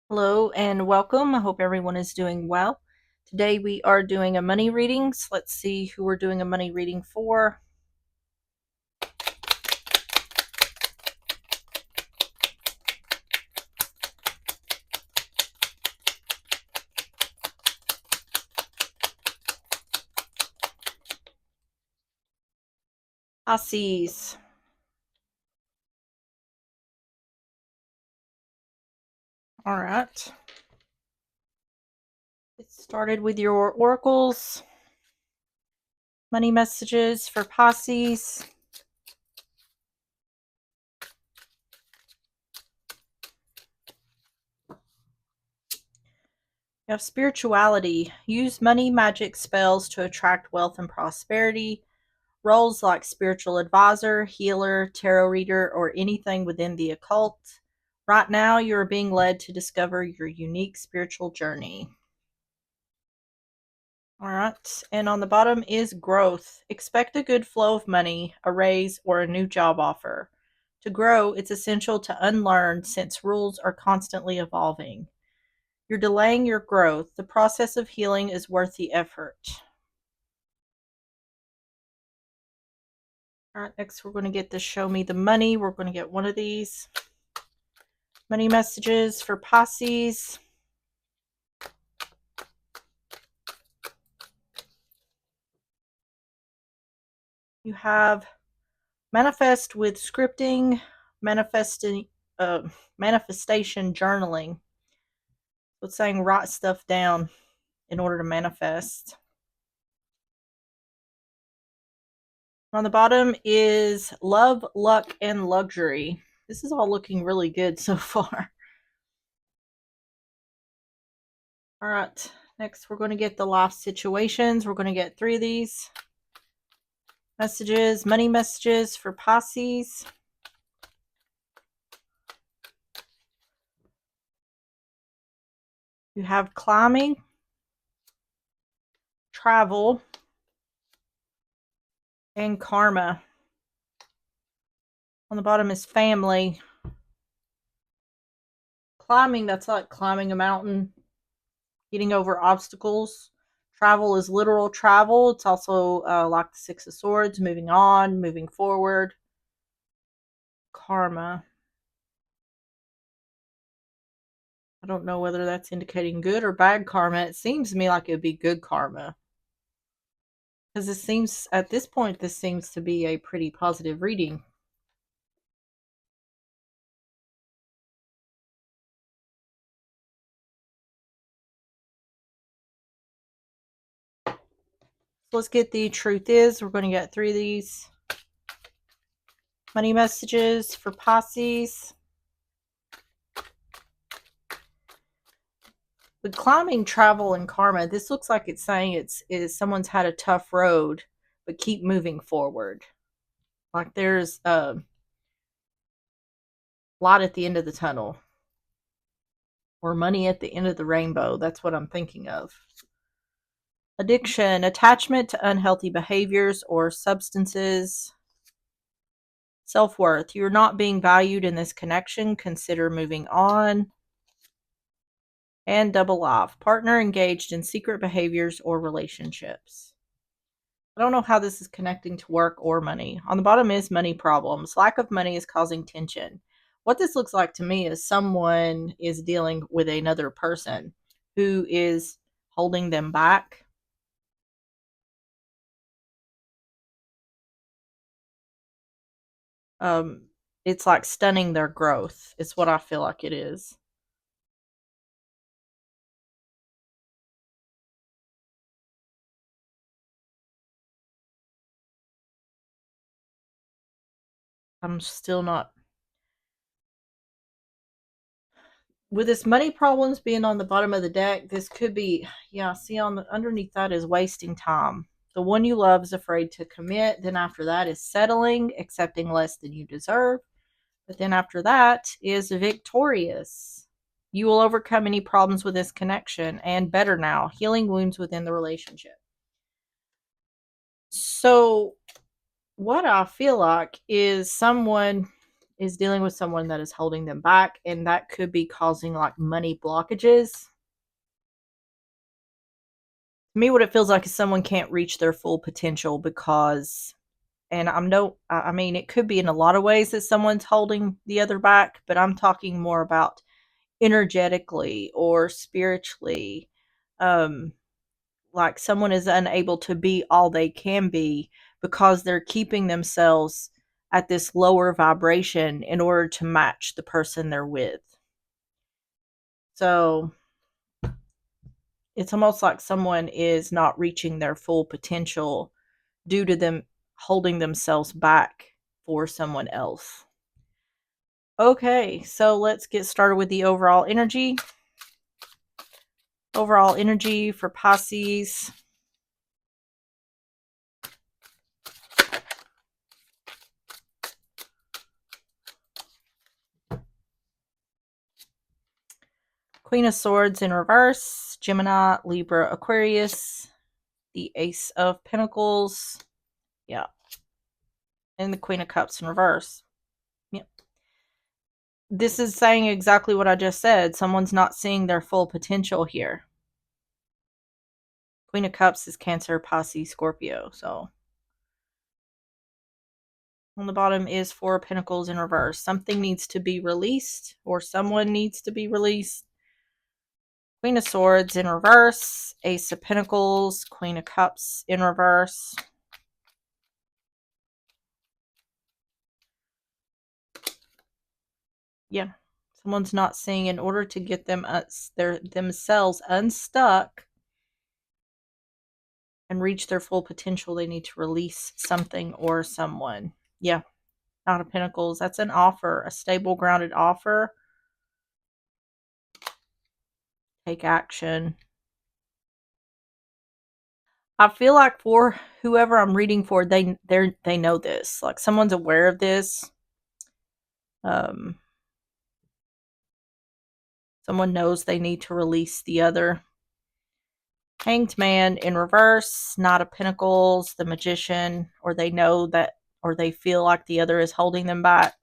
Hello and welcome. I hope everyone is doing well. Today we are doing a money reading. So let's see who we're doing a money reading for. Pisces. All right. Get started with your oracles. Money messages for Pisces. You have spirituality. Use money magic spells to attract wealth and prosperity. Roles like spiritual advisor, healer, tarot reader, or anything within the occult. Right now, you are being led to discover your unique spiritual journey. All right. And on the bottom is growth. Expect a good flow of money, a raise, or a new job offer. To grow, it's essential to unlearn since rules are constantly evolving. You're delaying your growth. The process of healing is worth the effort. All right, next we're going to get the show me the money. We're going to get one of these money messages for Pisces. You have manifest with scripting, manifesting, manifestation journaling. So it's saying write stuff down in order to manifest. On the bottom is love, luck, and luxury. This is all looking really good so far. All right, next we're going to get the life situations. We're going to get 3 of these messages, money messages for Pisces. You have climbing, travel, and karma. On the bottom is family. Climbing, that's like climbing a mountain, getting over obstacles. Travel is literal travel. It's also like the Six of Swords, moving on, moving forward. Karma. I don't know whether that's indicating good or bad karma. It seems to me like it would be good karma. Because this seems, at this point, this seems to be a pretty positive reading. So let's get the truth is. We're going to get 3 of these money messages for Pisces. With climbing, travel, and karma, this looks like it's saying it's someone's had a tough road, but keep moving forward. Like there's a light at the end of the tunnel, or money at the end of the rainbow. That's what I'm thinking of. Addiction, attachment to unhealthy behaviors or substances. Self-worth, you're not being valued in this connection. Consider moving on. And double life, partner engaged in secret behaviors or relationships. I don't know how this is connecting to work or money. On the bottom is money problems. Lack of money is causing tension. What this looks like to me is someone is dealing with another person who is holding them back. It's like stunning their growth. It's what I feel like it is. I'm still not with this money problems being on the bottom of the deck. This could be, yeah, see on the underneath that is wasting time. The one you love is afraid to commit. Then after that is settling, accepting less than you deserve. But then after that is victorious. You will overcome any problems with this connection and better now, healing wounds within the relationship. So what I feel like is someone is dealing with someone that is holding them back, and that could be causing like money blockages. To me, what it feels like is someone can't reach their full potential because, and I mean, it could be in a lot of ways that someone's holding the other back, but I'm talking more about energetically or spiritually. Um, like someone is unable to be all they can be because they're keeping themselves at this lower vibration in order to match the person they're with. So it's almost like someone is not reaching their full potential due to them holding themselves back for someone else. Okay, so let's get started with the overall energy. Overall energy for Pisces. Queen of Swords in reverse, Gemini, Libra, Aquarius, the Ace of Pentacles, yeah, and the Queen of Cups in reverse. Yeah. This is saying exactly what I just said. Someone's not seeing their full potential here. Queen of Cups is Cancer, Pisces, Scorpio. So on the bottom is Four of Pentacles in reverse. Something needs to be released, or someone needs to be released. Queen of Swords in reverse, Ace of Pentacles, Queen of Cups in reverse. Yeah, someone's not seeing, in order to get them themselves unstuck and reach their full potential, they need to release something or someone. Yeah, Knight of Pentacles, that's an offer, a stable, grounded offer. Take action. I feel like for whoever I'm reading for, they know this. Like someone's aware of this. Someone knows they need to release the other. Hanged Man in reverse, Knight of Pentacles, the Magician, or they know that, or they feel like the other is holding them back.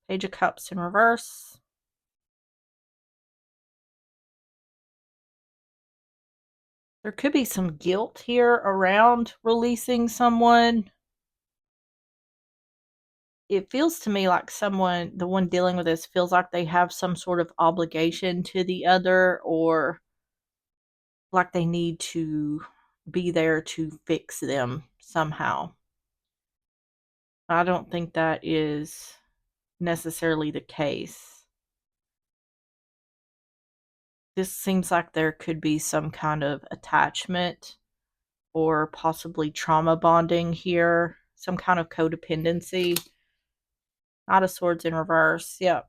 Page of Cups in reverse. There could be some guilt here around releasing someone. It feels to me like someone, the one dealing with this, feels like they have some sort of obligation to the other, or like they need to be there to fix them somehow. I don't think that is necessarily the case. This seems like there could be some kind of attachment or possibly trauma bonding here, some kind of codependency. Knight of Swords in reverse. Yep.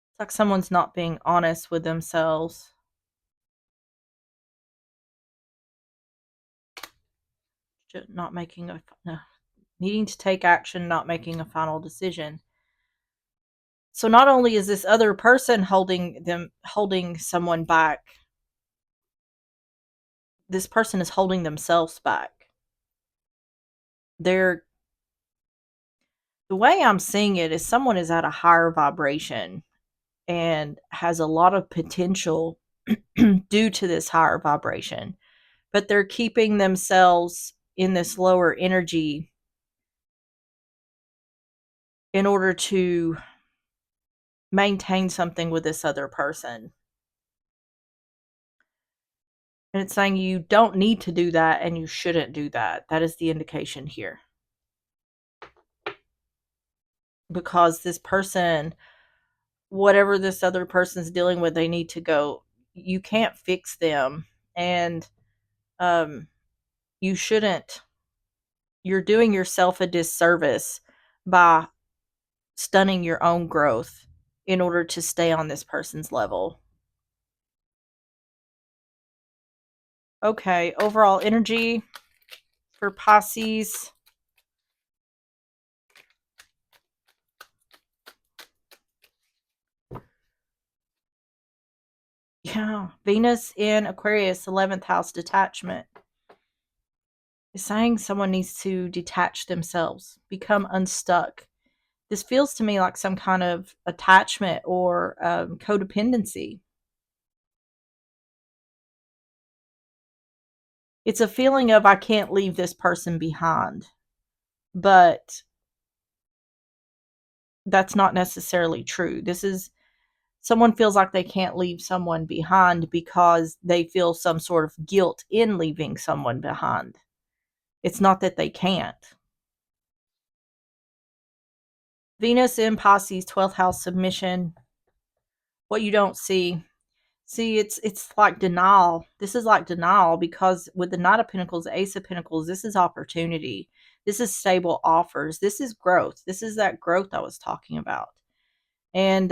It's like someone's not being honest with themselves. Not making a, no, needing to take action, not making a final decision. So not only is this other person holding someone back, this person is holding themselves back. They're, the way I'm seeing it is someone is at a higher vibration and has a lot of potential due to this higher vibration, but they're keeping themselves in this lower energy in order to maintain something with this other person. And it's saying you don't need to do that and you shouldn't do that. That is the indication here. Because this person, whatever this other person's dealing with, they need to go. You can't fix them. And you shouldn't. You're doing yourself a disservice by stunning your own growth in order to stay on this person's level. Okay, overall energy for Pisces. Yeah. Venus in Aquarius, 11th house detachment. Is saying someone needs to detach themselves, become unstuck. This feels to me like some kind of attachment or codependency. It's a feeling of I can't leave this person behind, but that's not necessarily true. This is someone feels like they can't leave someone behind because they feel some sort of guilt in leaving someone behind. It's not that they can't. Venus in Pisces, 12th house submission. What you don't see. See, it's like denial. This is like denial because with the Knight of Pentacles, the Ace of Pentacles, this is opportunity. This is stable offers. This is growth. This is that growth I was talking about. And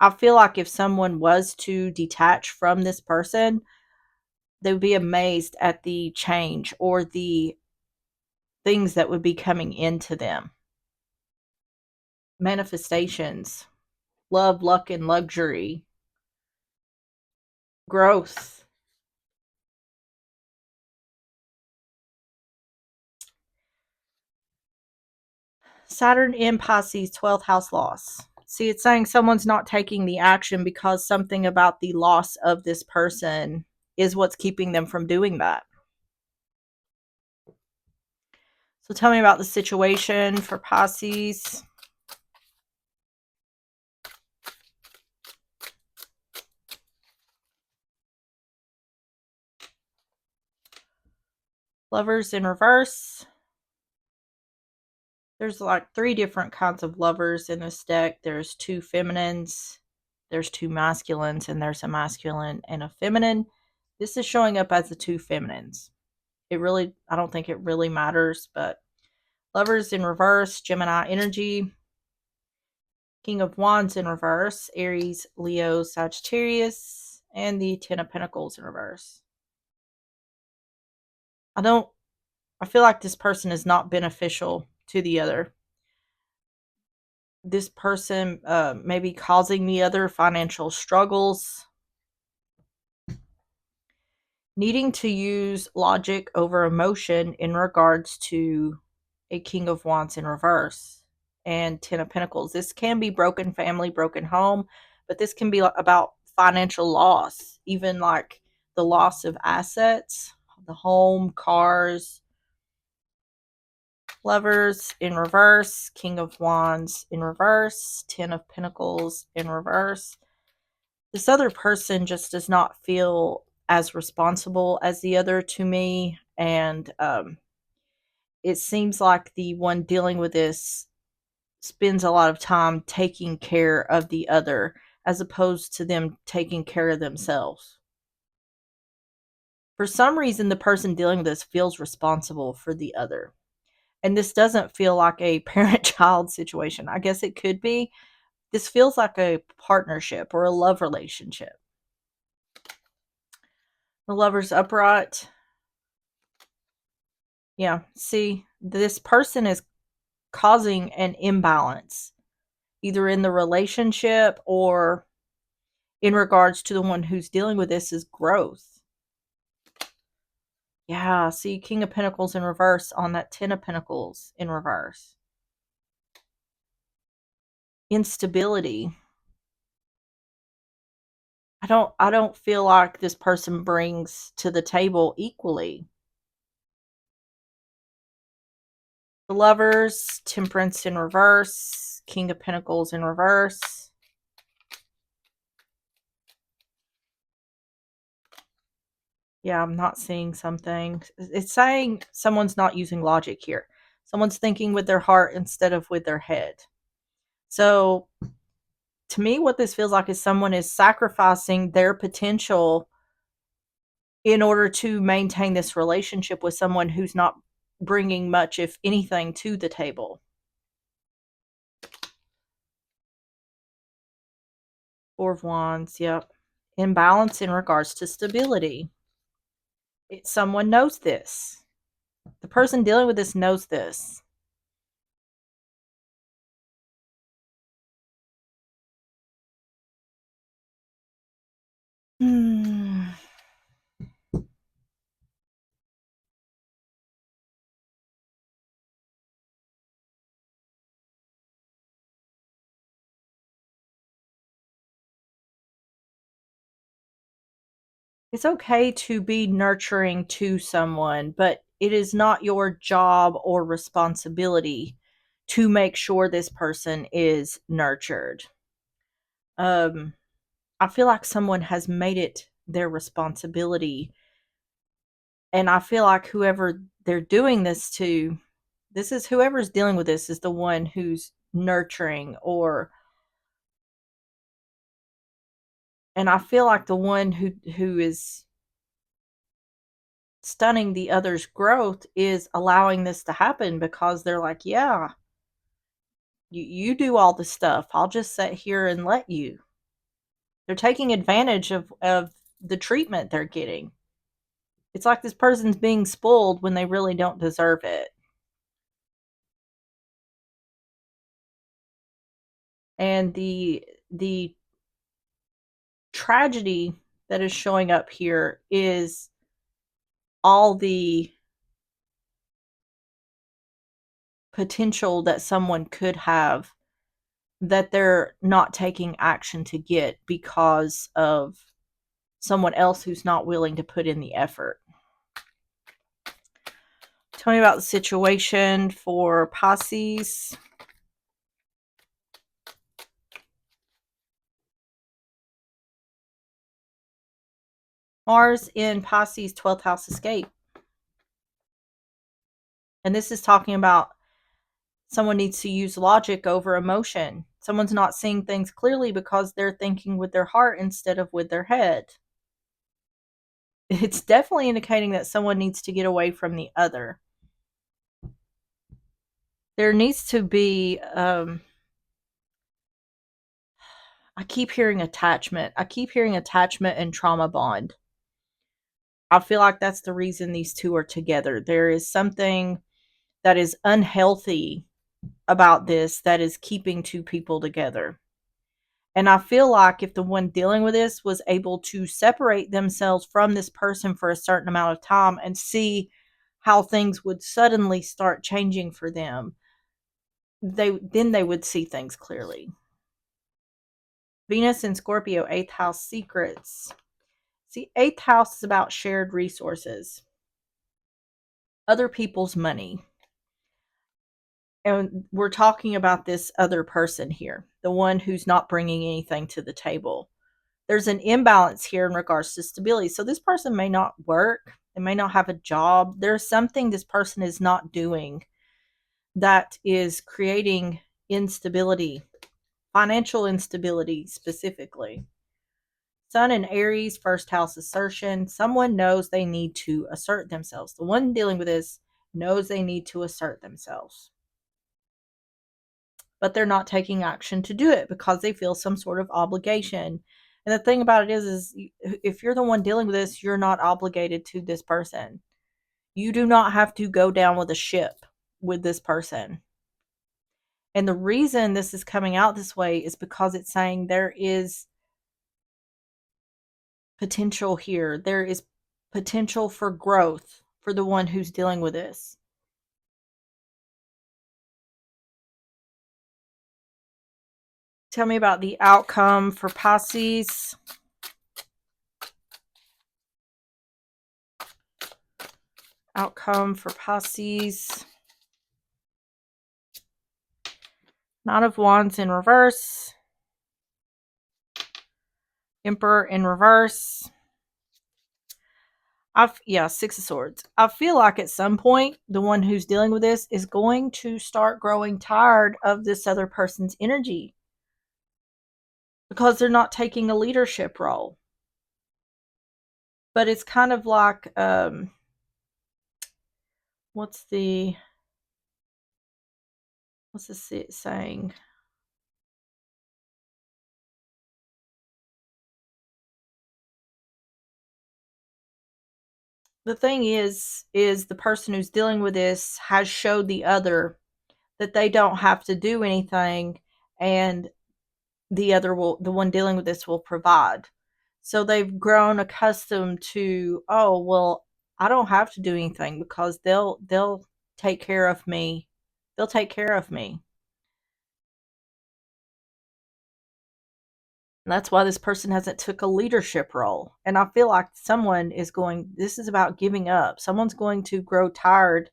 I feel like if someone was to detach from this person, they would be amazed at the change or the things that would be coming into them. Manifestations, love, luck, and luxury, growth. Saturn in Pisces, 12th house loss. See, it's saying someone's not taking the action because something about the loss of this person is what's keeping them from doing that. So tell me about the situation for Pisces. Lovers in reverse. There's like 3 different kinds of lovers in this deck. There's 2 feminines, there's 2 masculines, and there's a masculine and a feminine. This is showing up as the 2 feminines. I don't think it really matters, but lovers in reverse, Gemini energy, King of Wands in reverse, Aries, Leo, Sagittarius, and the 10 of Pentacles in reverse. I feel like this person is not beneficial to the other. This person may be causing the other financial struggles, needing to use logic over emotion in regards to a King of Wands in reverse and 10 of Pentacles. This can be broken family, broken home, but this can be about financial loss, even like the loss of assets, the home, cars. Lovers in reverse, King of Wands in reverse, 10 of Pentacles in reverse. This other person just does not feel as responsible as the other to me. And it seems like the one dealing with this spends a lot of time taking care of the other as opposed to them taking care of themselves. For some reason, the person dealing with this feels responsible for the other. And this doesn't feel like a parent child situation. I guess it could be. This feels like a partnership or a love relationship. The Lover's upright. Yeah, see, this person is causing an imbalance, either in the relationship or in regards to the one who's dealing with this is growth. Yeah, see, King of Pentacles in reverse on that 10 of Pentacles in reverse. Instability. I don't feel like this person brings to the table equally. The Lovers, Temperance in reverse, King of Pentacles in reverse. Yeah, I'm not seeing something. It's saying someone's not using logic here. Someone's thinking with their heart instead of with their head. So, to me, what this feels like is someone is sacrificing their potential in order to maintain this relationship with someone who's not bringing much, if anything, to the table. Four of Wands, yep. Imbalance in regards to stability. Someone knows this. The person dealing with this knows this. Hmm. It's okay to be nurturing to someone, but it is not your job or responsibility to make sure this person is nurtured. Um, I feel like someone has made it their responsibility, and I feel like whoever they're doing this to, this is whoever's dealing with this is the one who's nurturing, or and I feel like the one who is stunning the other's growth is allowing this to happen because they're like, yeah, you do all the stuff. I'll just sit here and let you. They're taking advantage of the treatment they're getting. It's like this person's being spoiled when they really don't deserve it. And the tragedy that is showing up here is all the potential that someone could have that they're not taking action to get because of someone else who's not willing to put in the effort. Tell me about the situation for Pisces. Mars in Pisces, 12th house escape. And this is talking about someone needs to use logic over emotion. Someone's not seeing things clearly because they're thinking with their heart instead of with their head. It's definitely indicating that someone needs to get away from the other. There needs to be, I keep hearing attachment. I keep hearing attachment and trauma bond. I feel like that's the reason these two are together. There is something that is unhealthy about this that is keeping two people together. And I feel like if the one dealing with this was able to separate themselves from this person for a certain amount of time and see how things would suddenly start changing for them, they would see things clearly. Venus in Scorpio, 8th house secrets. See, 8th house is about shared resources, other people's money. And we're talking about this other person here, the one who's not bringing anything to the table. There's an imbalance here in regards to stability. So this person may not work, they may not have a job. There's something this person is not doing that is creating instability, financial instability specifically. Sun in Aries, first house assertion. Someone knows they need to assert themselves. The one dealing with this knows they need to assert themselves, but they're not taking action to do it because they feel some sort of obligation. And the thing about it is if you're the one dealing with this, you're not obligated to this person. You do not have to go down with a ship with this person. And the reason this is coming out this way is because it's saying there is potential here. There is potential for growth for the one who's dealing with this. Tell me about the outcome for Pisces. Outcome for Pisces. Nine of Wands in reverse. Emperor in reverse. Six of Swords. I feel like at some point, the one who's dealing with this is going to start growing tired of this other person's energy because they're not taking a leadership role. But it's kind of like, what's this saying? The thing is the person who's dealing with this has showed the other that they don't have to do anything, and the one dealing with this will provide. So they've grown accustomed to, oh, well, I don't have to do anything because they'll take care of me. They'll take care of me. And that's why this person hasn't took a leadership role. And I feel like someone is going, this is about giving up. Someone's going to grow tired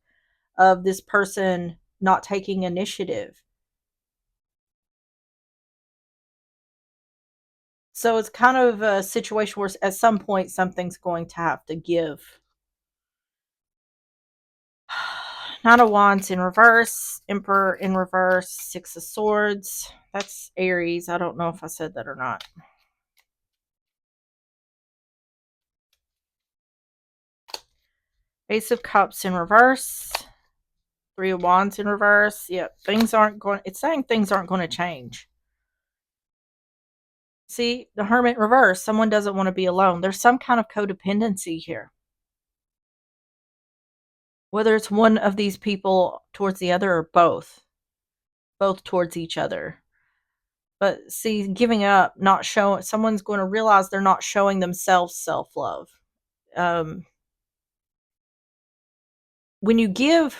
of this person not taking initiative. So it's kind of a situation where at some point something's going to have to give. Nine of Wands in reverse, Emperor in reverse, Six of Swords. That's Aries. I don't know if I said that or not. Ace of Cups in reverse, Three of Wands in reverse. Yep, things aren't going, it's saying things aren't going to change. See, the Hermit in reverse, someone doesn't want to be alone. There's some kind of codependency here. Whether it's one of these people towards the other or both towards each other. But see, giving up, not showing, someone's going to realize they're not showing themselves self-love. When you give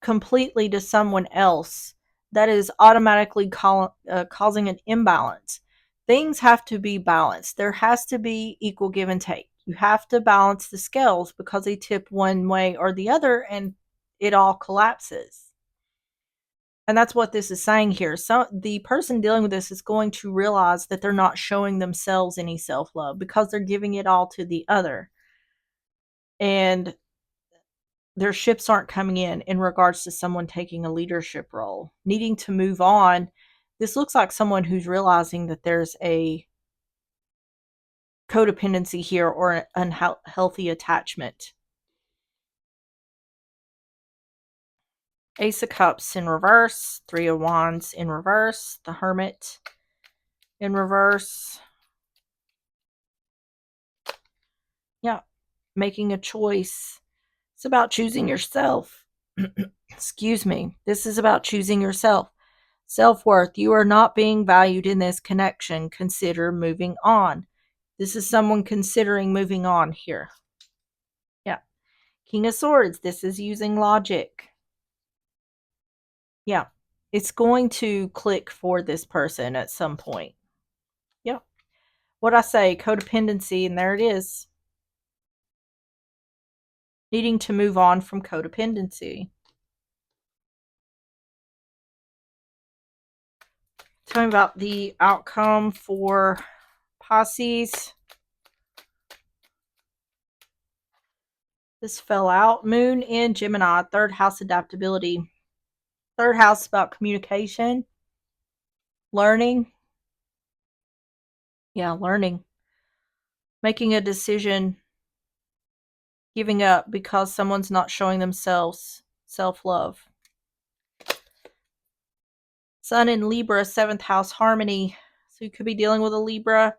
completely to someone else, that is automatically causing an imbalance. Things have to be balanced. There has to be equal give and take. You have to balance the scales because they tip one way or the other and it all collapses. And that's what this is saying here. So the person dealing with this is going to realize that they're not showing themselves any self-love because they're giving it all to the other. And their ships aren't coming in regards to someone taking a leadership role, needing to move on. This looks like someone who's realizing that there's a codependency here or an unhealthy attachment. Ace of Cups in reverse, Three of Wands in reverse, the Hermit in reverse. Yeah, making a choice. It's about choosing yourself. Excuse me. This is about choosing yourself. Self-worth. You are not being valued in this connection. Consider moving on. This is someone considering moving on here. Yeah. King of Swords. This is using logic. Yeah. It's going to click for this person at some point. Yep. What I say, codependency, and there it is. Needing to move on from codependency. Tell me about the outcome for Pisces. This fell out. Moon in Gemini, third house adaptability. Third house about communication, learning. Yeah, learning. Making a decision, giving up because someone's not showing themselves self-love. Sun in Libra, seventh house harmony. So you could be dealing with a Libra.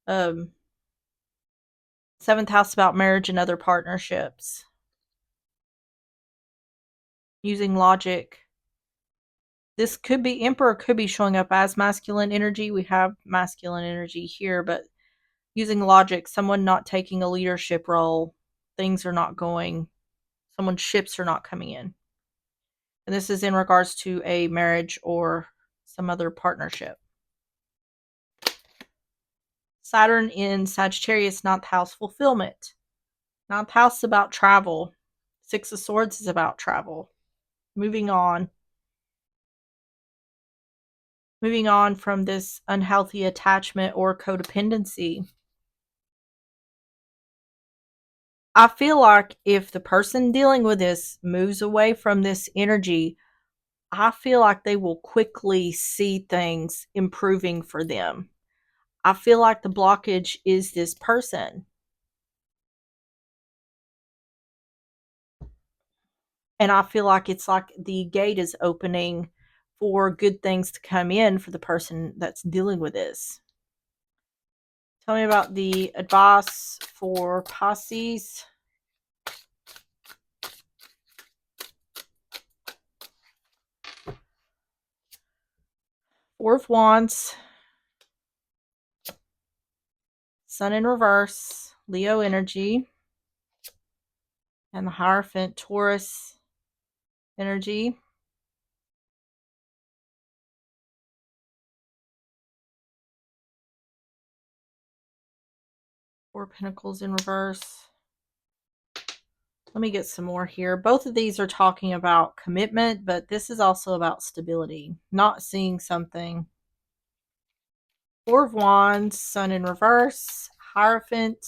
Seventh house about marriage and other partnerships. Using logic. This could be, Emperor could be showing up as masculine energy. We have masculine energy here, but using logic, someone not taking a leadership role, things are not going, someone's ships are not coming in. And this is in regards to a marriage or some other partnership. Saturn in Sagittarius, ninth house, fulfillment. Ninth house is about travel. Six of Swords is about travel. Moving on. Moving on from this unhealthy attachment or codependency. I feel like if the person dealing with this moves away from this energy, I feel like they will quickly see things improving for them. I feel like the blockage is this person. And I feel like it's like the gate is opening for good things to come in for the person that's dealing with this. Tell me about the advice for Pisces. Four of Wands. Sun in reverse, Leo energy. And the Hierophant, Taurus energy. Four Pentacles in reverse. Let me get some more here. Both of these are talking about commitment, but this is also about stability, not seeing something. Four of Wands, Sun in reverse, Hierophant.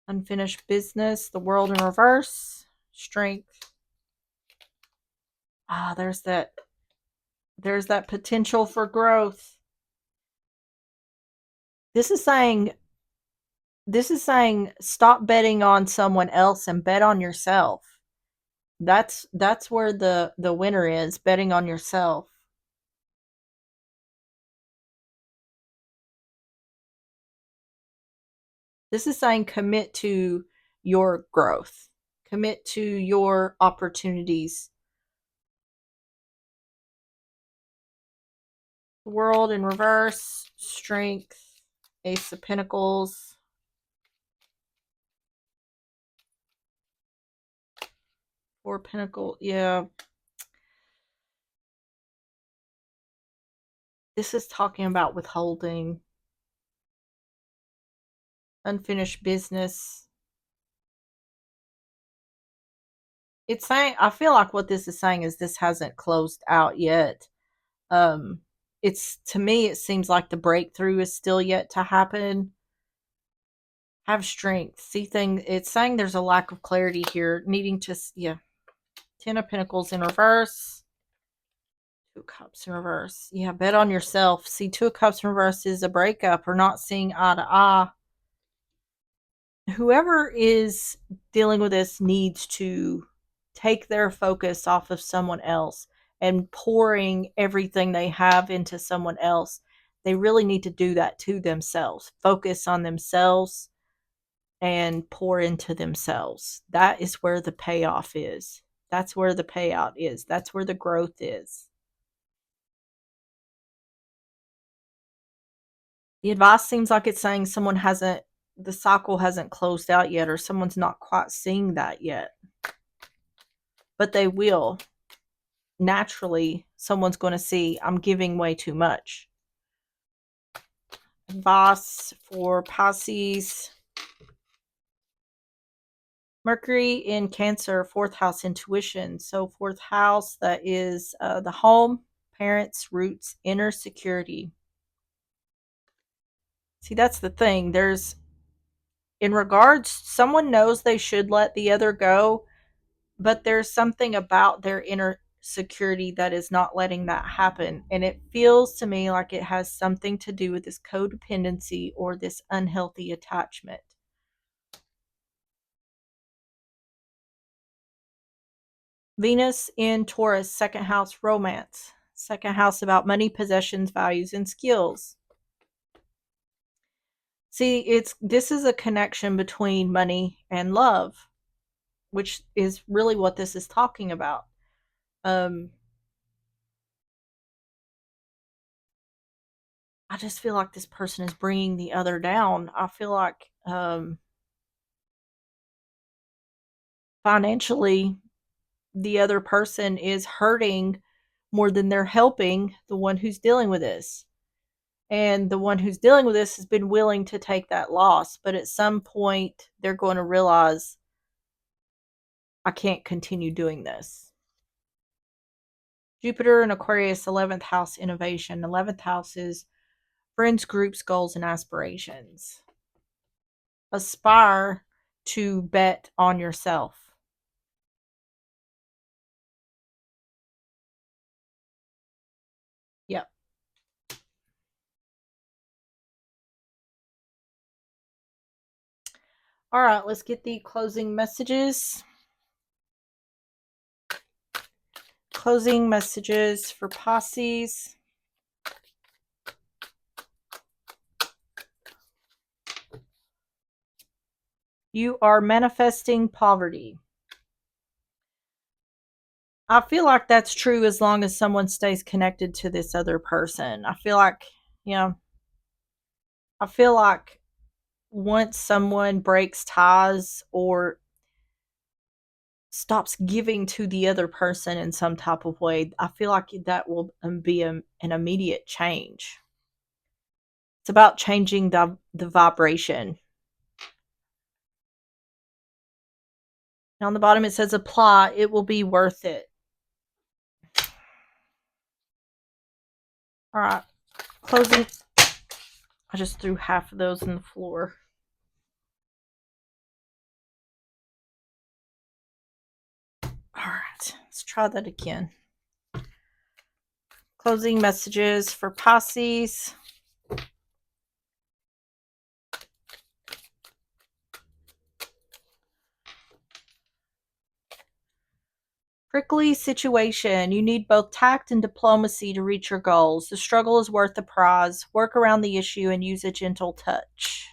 Unfinished business, the World in reverse, Strength. Ah, there's that potential for growth. This is saying stop betting on someone else and bet on yourself. That's where the winner is, betting on yourself. This is saying commit to your growth. Commit to your opportunities. World in reverse, Strength, Ace of Pentacles. Four Pentacles, yeah. This is talking about withholding. Unfinished business. It's saying, I feel like what this is saying is this hasn't closed out yet. It's, to me, it seems like the breakthrough is still yet to happen. Have strength. See things. It's saying there's a lack of clarity here. Needing to, yeah. Ten of Pentacles in reverse. Two of Cups in reverse. Yeah, bet on yourself. See, Two of Cups in reverse is a breakup or not seeing eye to eye. Whoever is dealing with this needs to take their focus off of someone else and pouring everything they have into someone else. They really need to do that to themselves. Focus on themselves and pour into themselves. That is where the payoff is. That's where the payout is. That's where the growth is. The advice seems like it's saying the cycle hasn't closed out yet, or someone's not quite seeing that yet. But they will. Naturally, someone's going to see, I'm giving way too much. Advice for Pisces. Mercury in Cancer, fourth house, intuition. So fourth house, that is the home, parents, roots, inner security. See, that's the thing. In regards, someone knows they should let the other go, but there's something about their inner security that is not letting that happen. And it feels to me like it has something to do with this codependency or this unhealthy attachment. Venus in Taurus, second house, romance. Second house about money, possessions, values, and skills. See, this is a connection between money and love, which is really what this is talking about. I just feel like this person is bringing the other down. I feel like financially, the other person is hurting more than they're helping the one who's dealing with this. And the one who's dealing with this has been willing to take that loss. But at some point, they're going to realize, I can't continue doing this. Jupiter in Aquarius, 11th house, innovation. 11th house is friends, groups, goals, and aspirations. Aspire to bet on yourself. Yep. All right, let's get the closing messages. Closing messages for Pisces. You are manifesting poverty. I feel like that's true as long as someone stays connected to this other person. I feel like, you know, I feel like once someone breaks ties or stops giving to the other person in some type of way, I feel like that will be an immediate change. It's about changing the vibration. Now on the bottom it says apply, it will be worth it. All right, closing. I just threw half of those on the floor. All right, let's try that again. Closing messages for Pisces. Prickly situation. You need both tact and diplomacy to reach your goals. The struggle is worth the prize. Work around the issue and use a gentle touch.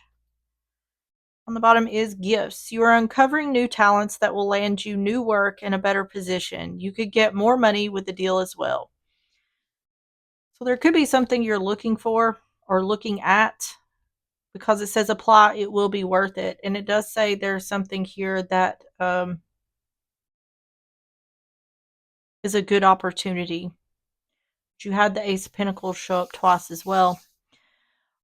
On the bottom is gifts. You are uncovering new talents that will land you new work and a better position. You could get more money with the deal as well. So there could be something you're looking for or looking at, because it says apply, it will be worth it. And it does say there's something here that is a good opportunity. You had the Ace of Pentacles show up twice as well.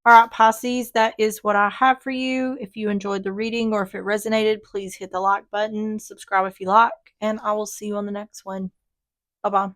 All right, Pisces, that is what I have for you. If you enjoyed the reading or if it resonated, please hit the like button, subscribe if you like, and I will see you on the next one. Bye-bye.